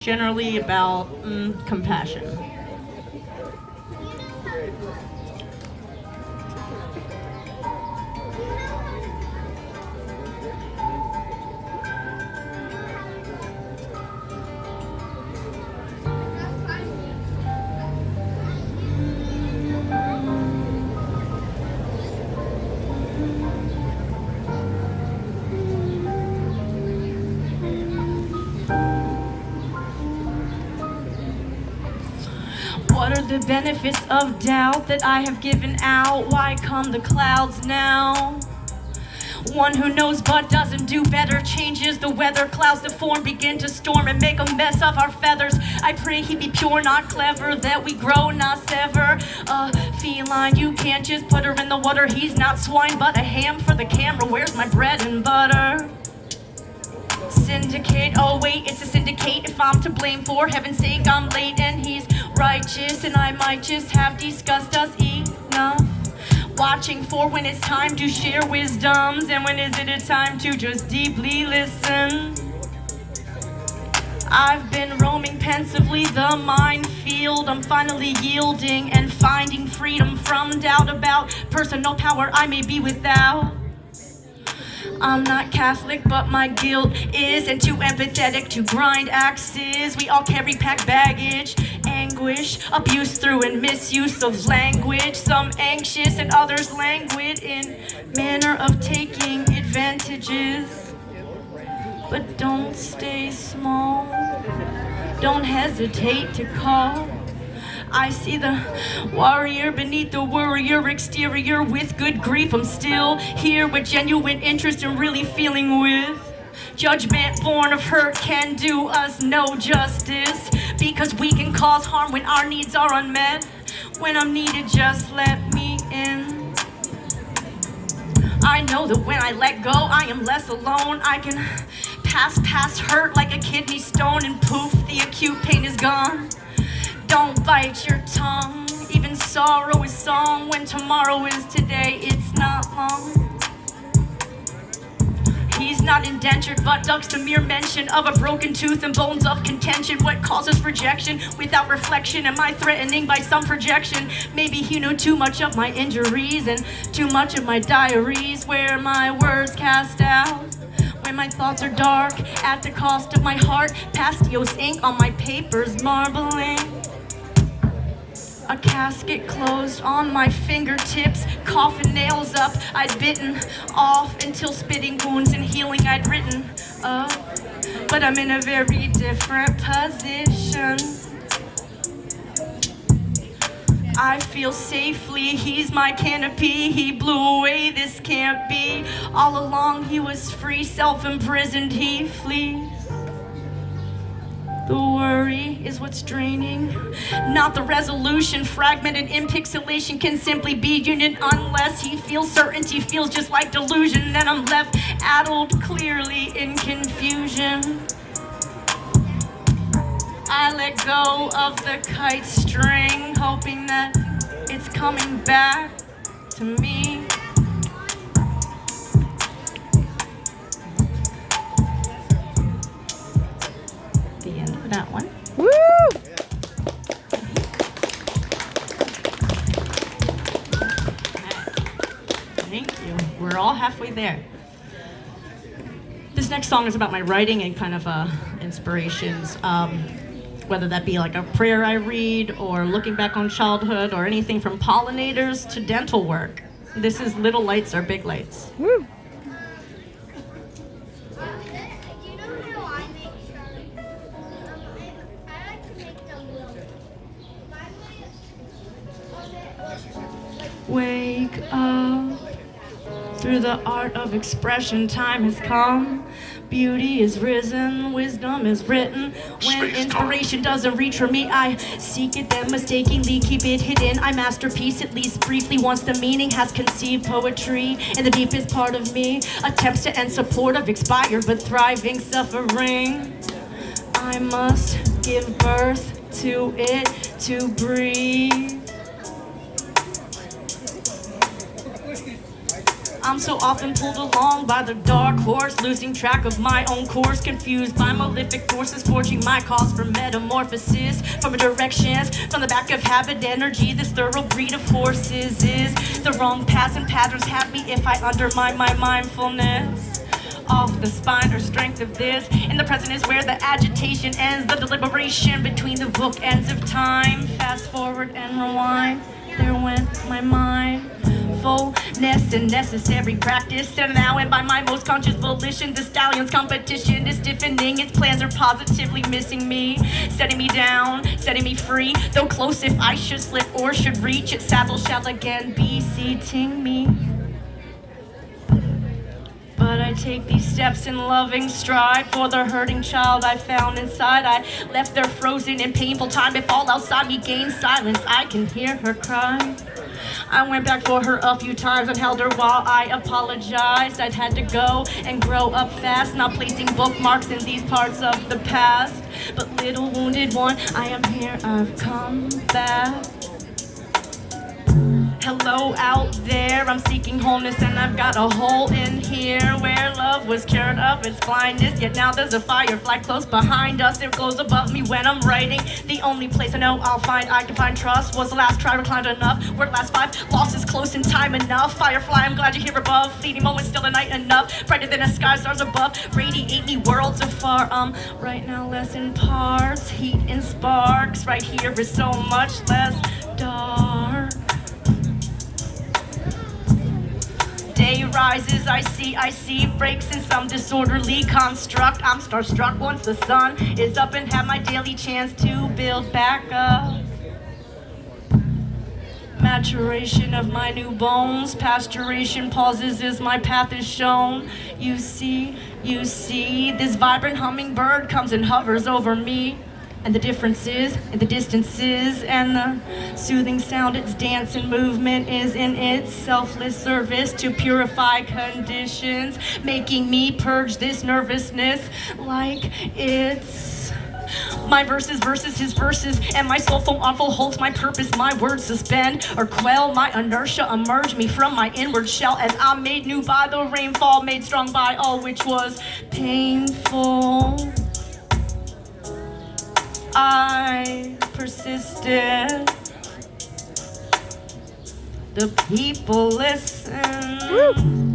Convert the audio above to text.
generally about compassion. What are the benefits of doubt that I have given out? Why come the clouds now? One who knows but doesn't do better changes the weather. Clouds that form begin to storm and make a mess of our feathers. I pray he be pure, not clever, that we grow, not sever. A feline, you can't just put her in the water. He's not swine, but a ham for the camera. Where's my bread and butter? Syndicate, oh wait, it's a syndicate. If I'm to blame, for heaven's sake, I'm late and he's righteous, and I might just have discussed us enough. Watching for when it's time to share wisdoms, and when is it a time to just deeply listen. I've been roaming pensively the minefield. I'm finally yielding and finding freedom from doubt about personal power I may be without. I'm not Catholic, but my guilt is, and too empathetic to grind axes. We all carry packed baggage, anguish, abuse through and misuse of language. Some anxious and others languid in manner of taking advantages. But don't stay small, don't hesitate to call. I see the warrior beneath the worrier exterior. With good grief, I'm still here with genuine interest and really feeling with. Judgment born of hurt can do us no justice, because we can cause harm when our needs are unmet. When I'm needed, just let me in. I know that when I let go, I am less alone. I can pass past hurt like a kidney stone, and poof, the acute pain is gone. Don't bite your tongue, even sorrow is song. When tomorrow is today, it's not long. He's not indentured, but ducks the mere mention of a broken tooth and bones of contention. What causes rejection without reflection? Am I threatening by some projection? Maybe he knew too much of my injuries and too much of my diaries, where my words cast out. When my thoughts are dark, at the cost of my heart, Pastios ink on my papers, marbling. A casket closed on my fingertips, coffin nails up I'd bitten off until spitting wounds and healing I'd written up. But I'm in a very different position. I feel safely, he's my canopy. He blew away, this can't be. All along he was free, self-imprisoned, he flees. The worry is what's draining, not the resolution. Fragmented impixelation can simply be union unless he feels certainty, feels just like delusion. Then I'm left addled, clearly in confusion. I let go of the kite string, hoping that it's coming back to me. The end of that one. Woo! Thank you. We're all halfway there. This next song is about my writing and kind of inspirations, whether that be like a prayer I read or looking back on childhood or anything from pollinators to dental work. This is Little Lights Are Big Lights. Woo! Wake up, through the art of expression, time has come. Beauty is risen, wisdom is written. When inspiration doesn't reach for me, I seek it, then mistakenly keep it hidden. I masterpiece, at least briefly, once the meaning has conceived poetry. In the deepest part of me, attempts to end supportive, expired but thriving suffering. I must give birth to it to breathe. I'm so often pulled along by the dark horse, losing track of my own course, confused by malefic forces, forging my cause for metamorphosis from directions, from the back of habit energy. This thorough breed of horses is the wrong paths and patterns have me if I undermine my mindfulness. Off the spine or strength of this. In the present is where the agitation ends, the deliberation between the bookends of time. Fast forward and rewind, there went my mind. Fullness and necessary practice. And now and by my most conscious volition, the stallion's competition is stiffening. Its plans are positively missing me, setting me down, setting me free. Though close if I should slip or should reach, its saddle shall again be seating me. But I take these steps in loving stride for the hurting child I found inside. I left there frozen in painful time. If all outside me gains silence, I can hear her cry. I went back for her a few times and held her while I apologized. I'd had to go and grow up fast, not placing bookmarks in these parts of the past. But little wounded one, I am here, I've come back. Hello out there, I'm seeking wholeness and I've got a hole in here where love was cured of its blindness. Yet now there's a firefly close behind us. It glows above me when I'm writing. The only place I know I'll find I can find trust was the last try, reclined enough. Word last 5, loss is close in time enough. Firefly, I'm glad you're here above. Fleeting moments, still the night enough. Brighter than a sky, stars above. Radiate me worlds afar. Right now less in parts. Heat and sparks. Right here is so much less dark. Day rises, I see breaks in some disorderly construct. I'm starstruck once the sun is up and have my daily chance to build back up. Maturation of my new bones, pasturation pauses as my path is shown. You see, this vibrant hummingbird comes and hovers over me. And the differences, and the distances, and the soothing sound, its dance and movement is in its selfless service to purify conditions, making me purge this nervousness like it's my verses versus his verses, and my soulful awful holds my purpose. My words suspend or quell my inertia, emerge me from my inward shell as I'm made new by the rainfall, made strong by all which was painful. I persisted. The people listen. Woo.